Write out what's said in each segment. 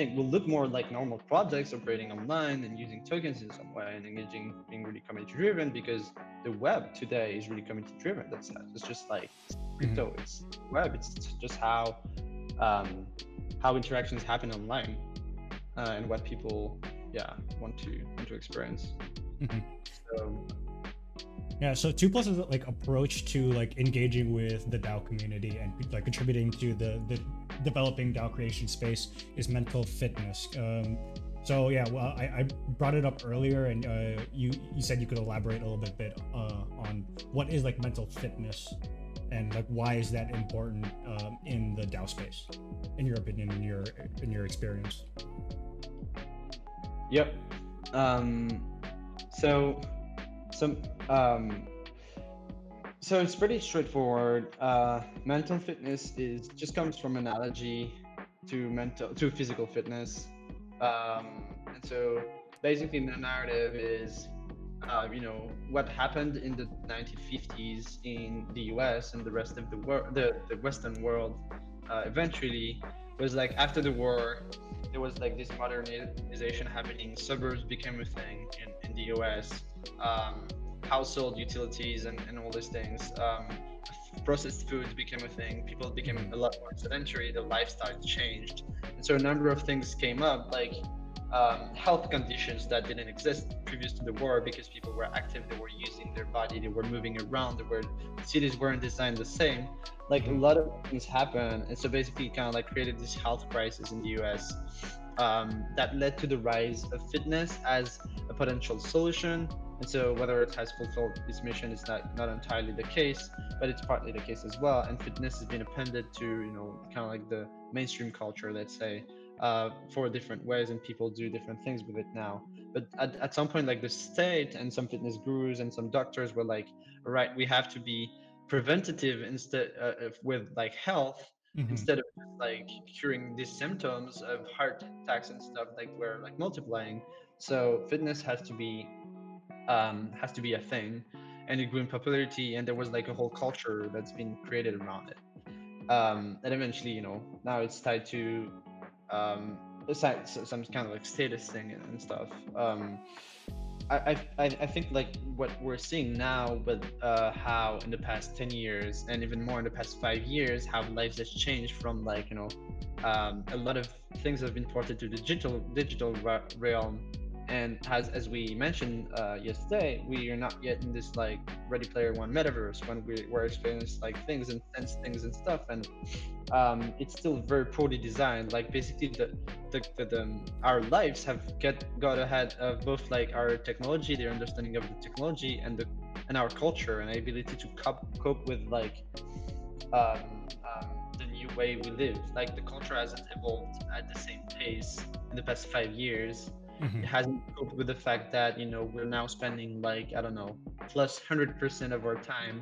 think will look more like normal projects operating online and using tokens in some way and engaging, being really community driven, because the web today is really community driven. It's just like Mhm. crypto, it's web, it's just um, how interactions happen online, and what people, yeah, want to experience. Mhm. So Yeah, so two plus is like approach to like engaging with the DAO community and like contributing to the developing DAO creation space is mental fitness. So yeah, well, I brought it up earlier, and you said you could elaborate a little bit on what is like mental fitness, and like why is that important in the DAO space, in your opinion, in your experience. yep. Um, so so um, so it's pretty straightforward. Mental fitness is just comes from analogy to physical fitness. And so basically the narrative is, what happened in the 1950s in the US and the rest of the world, the Western world, eventually was like after the war, there was like this modernization happening. Suburbs became a thing in the US. Household utilities and all these things. Processed foods became a thing. People became a Mhm. lot more sedentary. Their lifestyle changed, and so a number of things came up, like health conditions that didn't exist previous to the war because people were active, they were using their body, they were moving around, cities weren't designed the same. Like a Mhm. lot of things happen, and so basically, kind of like created this health crisis in the U.S. That led to the rise of fitness as a potential solution. And so, whether it has fulfilled its mission is not entirely the case, but it's partly the case as well. And fitness has been appended to, kind of like the mainstream culture, let's say, for different ways, and people do different things with it now. But at some point, like the state and some fitness gurus and some doctors were like, all right, we have to be preventative instead with like health, Mhm. instead of just like curing these symptoms of heart attacks and stuff like we're like multiplying. So fitness has to be a thing, and it grew in popularity, and there was like a whole culture that's been created around it. And eventually, now it's tied to some kind of like status thing and stuff. I think like what we're seeing now, but how in the past 10 years and even more in the past 5 years, how lives has changed from like, a lot of things have been ported to the digital realm. And as we mentioned yesterday, we are not yet in this like Ready Player One metaverse when we're experiencing like things and tense things and stuff. And it's still very poorly designed. Like basically, our lives have got ahead of both like our technology, their understanding of the technology, and our culture and our ability to cope with like the new way we live. Like the culture hasn't evolved at the same pace in the past 5 years. It Mhm. hasn't coped with the fact that we're now spending like, I don't know, plus 100% of our time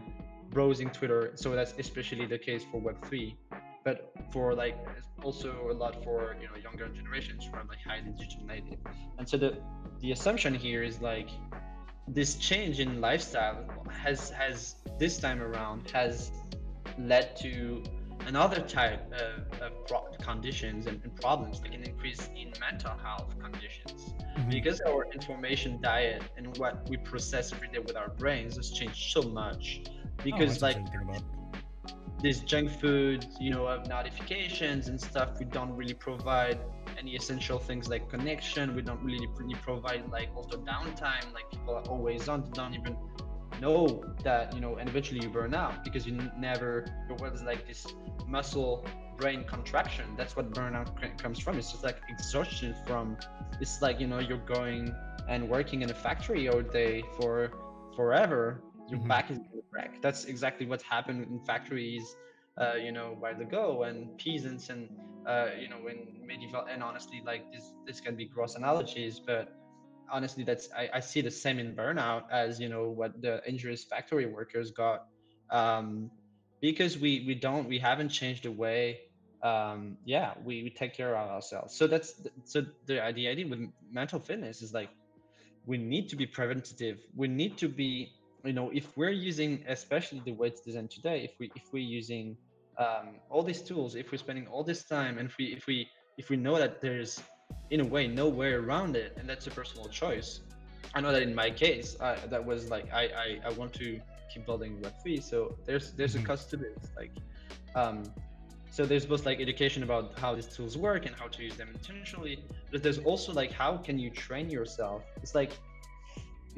browsing Twitter. So that's especially the case for Web3, but for like also a lot for younger generations who are like highly digital native. And so the assumption here is like this change in lifestyle has this time around has led to another type of conditions and problems, like an increase in mental health conditions, Mhm. because our information diet and what we process every day with our brains has changed so much. Oh, Because that's like interesting to think about. this junk food, of notifications and stuff, we don't really provide any essential things like connection. We don't really provide like also downtime. Like people are always on, they don't even know that, and eventually you burn out because never, your world is like this muscle brain contraction. That's what burnout comes from. It's just like exhaustion from, it's like, you're going and working in a factory all day for forever. Your Mhm. back is going to break. That's exactly what happened in factories a while ago, and peasants, and in medieval, and honestly, like this can be gross analogies, but honestly, I see the same in burnout as what the injuries factory workers got, um, because we haven't changed the way, yeah, we take care of ourselves. So the idea with mental fitness is like we need to be preventative. We need to be, if we're using, especially the way it's designed today, if we're using all these tools, if we're spending all this time, and if we know that there's in a way no way around it, and that's a personal choice. I know that in my case, that was like I want to keep building Web3, so there's a Mhm. cost to this. Like, um, so there's both like education about how these tools work and how to use them intentionally, but there's also like how can you train yourself. It's like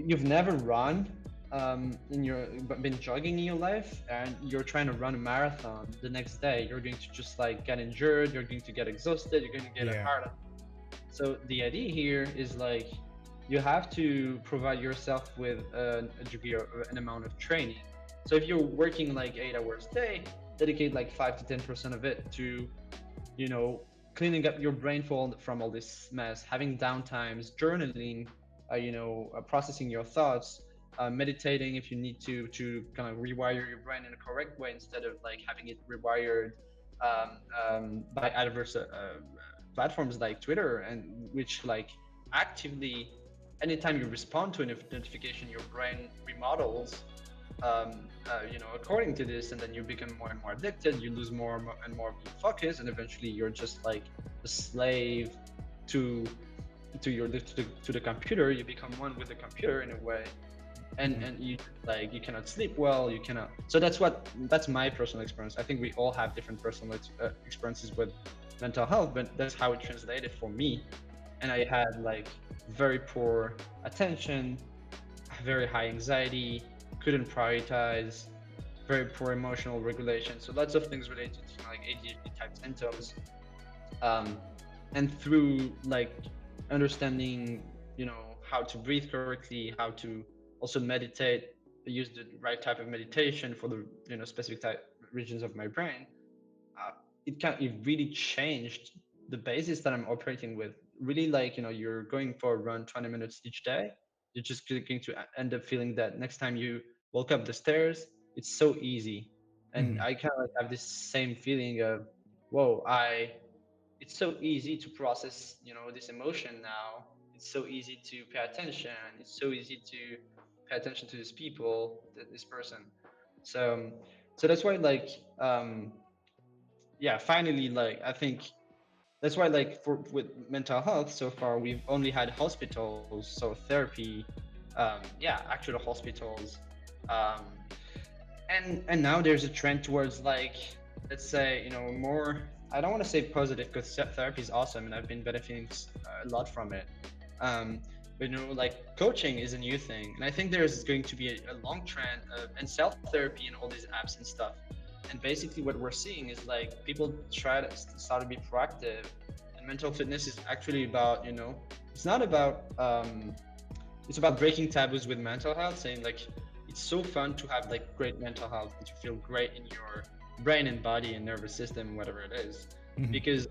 you've never run in your been jogging in your life, and you're trying to run a marathon the next day. You're going to just like get injured, you're going to get exhausted, you're going to get a Yeah. heart. So the idea here is like you have to provide yourself with a degree or an amount of training. So if you're working like 8 hours a day, dedicate like 5 to 10% of it to, you know, cleaning up your brain from all this mess, having downtimes, journaling, processing your thoughts, meditating if you need to kind of rewire your brain in a correct way instead of like having it rewired by adverse platforms like Twitter, and which like actively, anytime you respond to a notification, your brain remodels, according to this, and then you become more and more addicted. You lose and more focus, and eventually you're just like a slave to to the computer. You become one with the computer in a way, and you cannot sleep well. You cannot. So that's my personal experience. I think we all have different personal experiences with mental health, but that's how it translated for me. And I had like very poor attention, very high anxiety, couldn't prioritize, very poor emotional regulation. So lots of things related to like ADHD type symptoms. And through like understanding, how to breathe correctly, how to also meditate, use the right type of meditation for the specific type regions of my brain, it really changed the basis that I'm operating with. Really, like you're going for a run 20 minutes each day, you're just going to end up feeling that next time you walk up the stairs, it's so easy. And Mhm. I kind of like have this same feeling of, whoa, it's so easy to process, this emotion now. It's so easy to pay attention. It's so easy to pay attention to these people, this person. So, so that's why, like, yeah, finally, like, I think that's why, like, for with mental health, so far we've only had hospitals, so therapy, yeah, actual hospitals, um, and now there's a trend towards like, let's say, more. I don't want to say positive because therapy is awesome and I've been benefiting a lot from it. But like coaching is a new thing, and I think there's going to be a long trend of and self therapy and all these apps and stuff. And basically, what we're seeing is like people try to start to be proactive, and mental fitness is actually about it's not about it's about breaking taboos with mental health, saying like it's so fun to have like great mental health and to feel great in your brain and body and nervous system, whatever it is, Mhm. because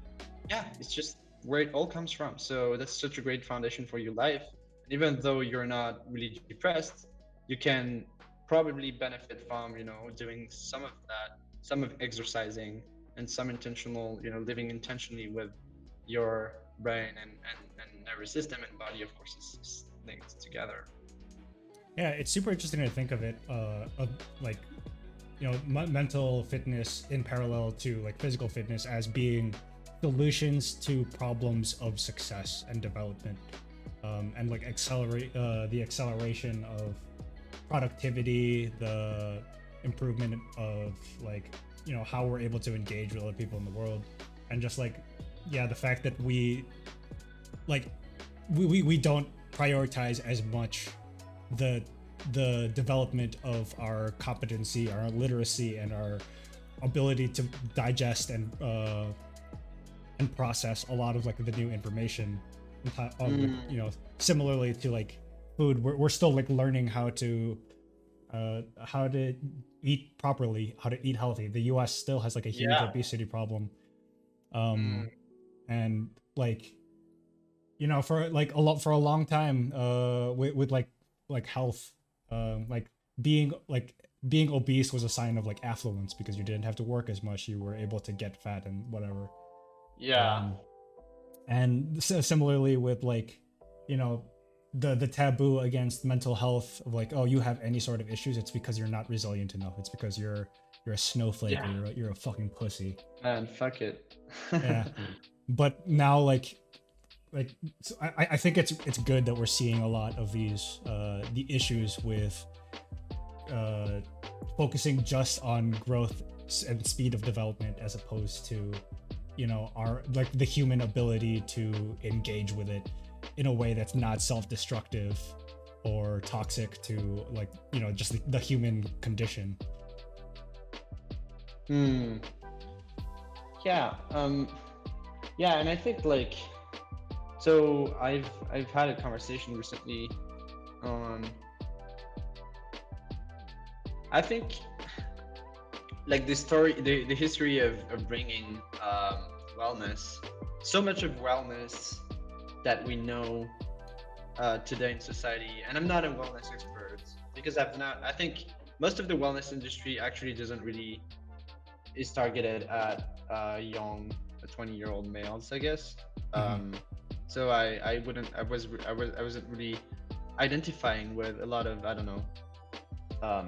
yeah, it's just where it all comes from. So that's such a great foundation for your life. And even though you're not really depressed, you can probably benefit from doing some of that, some of exercising, and some intentional living intentionally with your brain and nervous system and body, of course, is linked together. Yeah, it's super interesting to think of it, of like, mental fitness in parallel to like physical fitness as being solutions to problems of success and development, and like accelerate the acceleration of productivity, the improvement of like how we're able to engage with other people in the world, and just like yeah, the fact that like we don't prioritize as much the development of our competency, our literacy, and our ability to digest and process a lot of like the new information. Like, similarly to like food, we're still like learning how to eat properly, how to eat healthy. The U.S. still has like a huge Yeah. obesity problem, Mm, and like for like for a long time with like health, like being obese was a sign of like affluence because you didn't have to work as much, you were able to get fat and whatever. yeah. um and similarly with like you know the taboo against mental health of like, oh, you have any sort of issues, it's because you're not resilient enough, it's because you're a snowflake, Yeah. or you're a fucking pussy. Man, fuck it. Yeah. but now so I think it's good that we're seeing a lot of these the issues with focusing just on growth and speed of development as opposed to, you know, our like the human ability to engage with it in a way that's not self-destructive or toxic to, like, you know, just the human condition. Hmm. Yeah. Yeah, and I think like, so I've had a conversation recently on, I think, like the story, the history of bringing wellness, so much of wellness that we know today in society. And I'm not a wellness expert because I've not. I think most of the wellness industry actually doesn't really is targeted at young 20-year-old males, I guess. Mm-hmm. So I wouldn't I wasn't really identifying with a lot of, I don't know,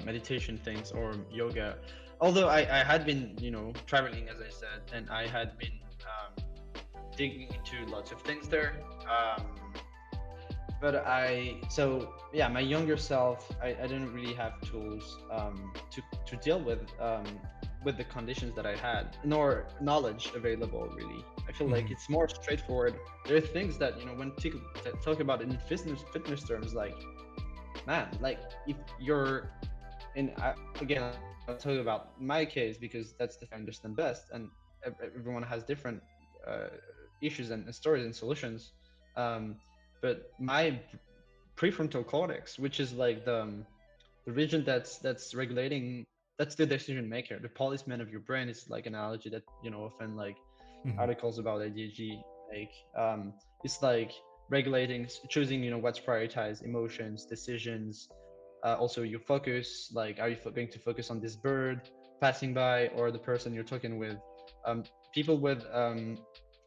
meditation things or yoga. Although I had been, you know, traveling, as I said, and I had been digging into lots of things there. But so yeah, my younger self, I didn't really have tools to deal with the conditions that I had, nor knowledge available really. I feel like Mm-hmm. it's more straightforward. There are things that, you know, when talk about it in fitness terms, like, man, like if you're in, again, I'll tell you about my case because that's the thing I understand best, and everyone has different uh, issues and stories and solutions. Um, but my prefrontal cortex, which is like the region that's regulating, that's the decision maker, the policeman of your brain, is like an analogy that, you know, often like Mm-hmm. articles about ADHD make. It's like regulating, choosing, you know, what's prioritized, emotions, decisions, also your focus, like are you going to focus on this bird passing by or the person you're talking with. People with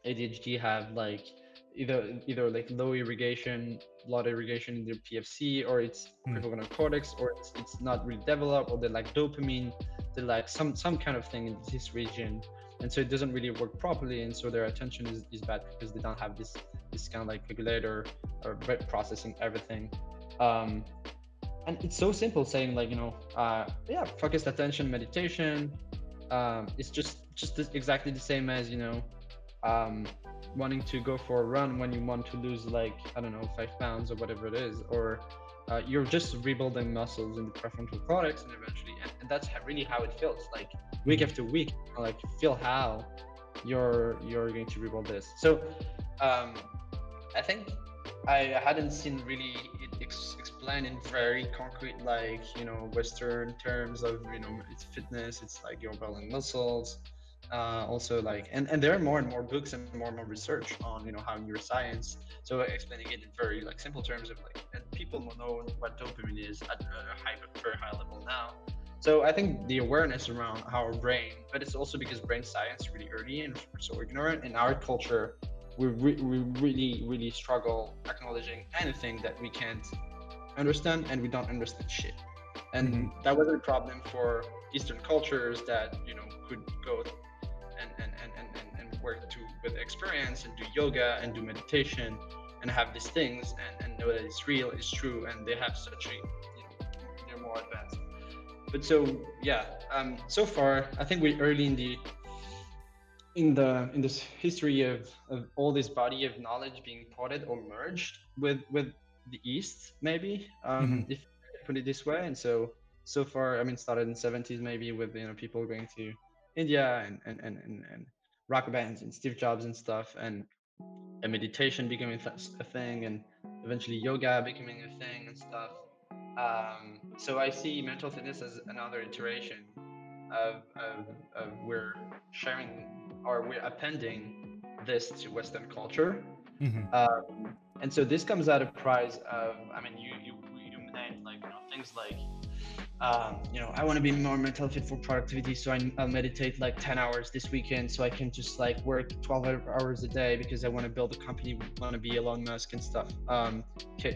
ADHD have like either like low irrigation, blood irrigation in their PFC, or it's prefrontal cortex, or it's not really developed, or they lack dopamine, they lack some kind of thing in this region, and so it doesn't really work properly, and so their attention is bad because they don't have this kind of like regulator or processing everything. Um, and it's so simple saying like, you know, yeah, focused attention meditation. It's just exactly the same as, you know, um, wanting to go for a run when you want to lose like, I don't know, 5 pounds or whatever it is, or you're just rebuilding muscles in the prefrontal cortex, and eventually, and that's really how it feels like week Mm-hmm. after week, like feel how you're going to rebuild this. So um, I think I hadn't seen really it explained in very concrete, like, you know, Western terms of, you know, it's fitness, it's like you're building muscles. Also, like, and there are more and more books and more research on, you know, how neuroscience. So explaining it in very like simple terms of like, and people know what dopamine is at a very high level now. So I think the awareness around our brain, but it's also because brain science really early and we're so ignorant in our culture, we really struggle acknowledging anything that we can't understand, and we don't understand shit. Mm-hmm. And that was a problem for Eastern cultures that, you know, could go and work to with experience and do yoga and do meditation and have these things, and know that it's real, it's true, and they have such a, you know, they're more advanced. But so yeah, so far I think we're early in this history of all this body of knowledge being ported or merged with the East, maybe, Mm-hmm. if I put it this way. And so far, I mean, started in the 70s maybe with, you know, people going to India and rock bands and Steve Jobs and stuff, and meditation becoming a thing, and eventually yoga becoming a thing and stuff. So I see mental fitness as another iteration of we're sharing, or we're appending this to Western culture. Mm-hmm. And so this comes at a price of, I mean, you named like, you know, things like, you know, I want to be more mental fit for productivity, so I'll meditate like 10 hours this weekend so I can just like work 12 hours a day because I want to build a company, want to be Elon Musk and stuff,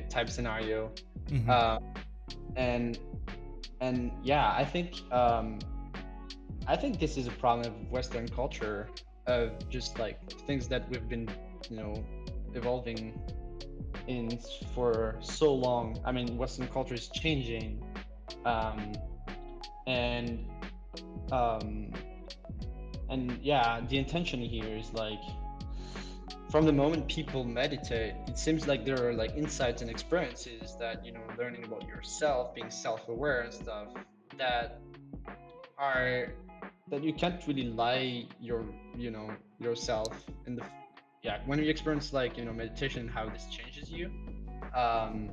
type scenario. Mm-hmm. uh, and yeah, I think this is a problem of Western culture, of just like things that we've been, you know, evolving in for so long. I mean, Western culture is changing, um, and um, and yeah, the intention here is like from the moment people meditate, it seems like there are like insights and experiences that, you know, learning about yourself, being self-aware and stuff that are that you can't really lie your, you know, yourself in the yeah, when you experience like, you know, meditation, how this changes you. um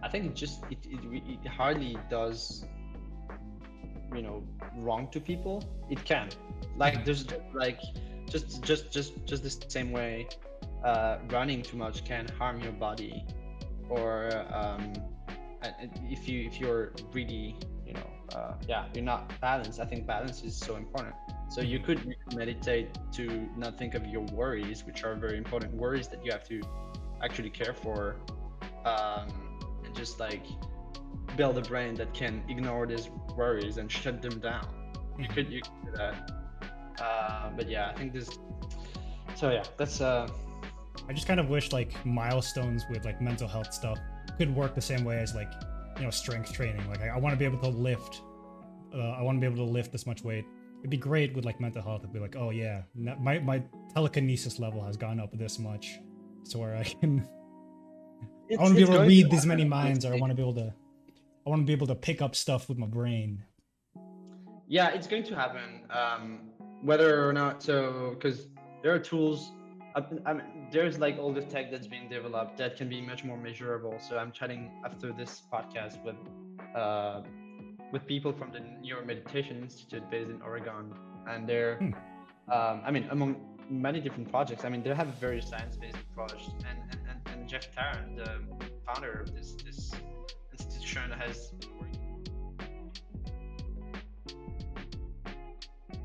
I think it hardly does, you know, wrong to people. It can, like, there's like just the same way running too much can harm your body, or if you're really, you know, yeah, you're not balanced. I think balance is so important. So you could meditate to not think of your worries, which are very important worries that you have to actually care for, um, and just like build a brain that can ignore these worries and shut them down. You could do that. But yeah, I think this. So yeah, that's I just kind of wish like milestones with like mental health stuff could work the same way as like, you know, strength training. Like I want to be able to lift. I want to be able to lift this much weight. It'd be great with like mental health. It'd be like, oh yeah, my telekinesis level has gone up this much, so where I can. I want to be able to read these many minds, or I want to be able to pick up stuff with my brain. Yeah, it's going to happen, whether or not. So because there are tools, I mean, there's like all the tech that's being developed that can be much more measurable. So I'm chatting after this podcast with people from the Neuro Meditation Institute based in Oregon, and they're I mean, among many different projects. I mean, they have a very science-based approach, and Jeff Tarrant, the founder of this institution, has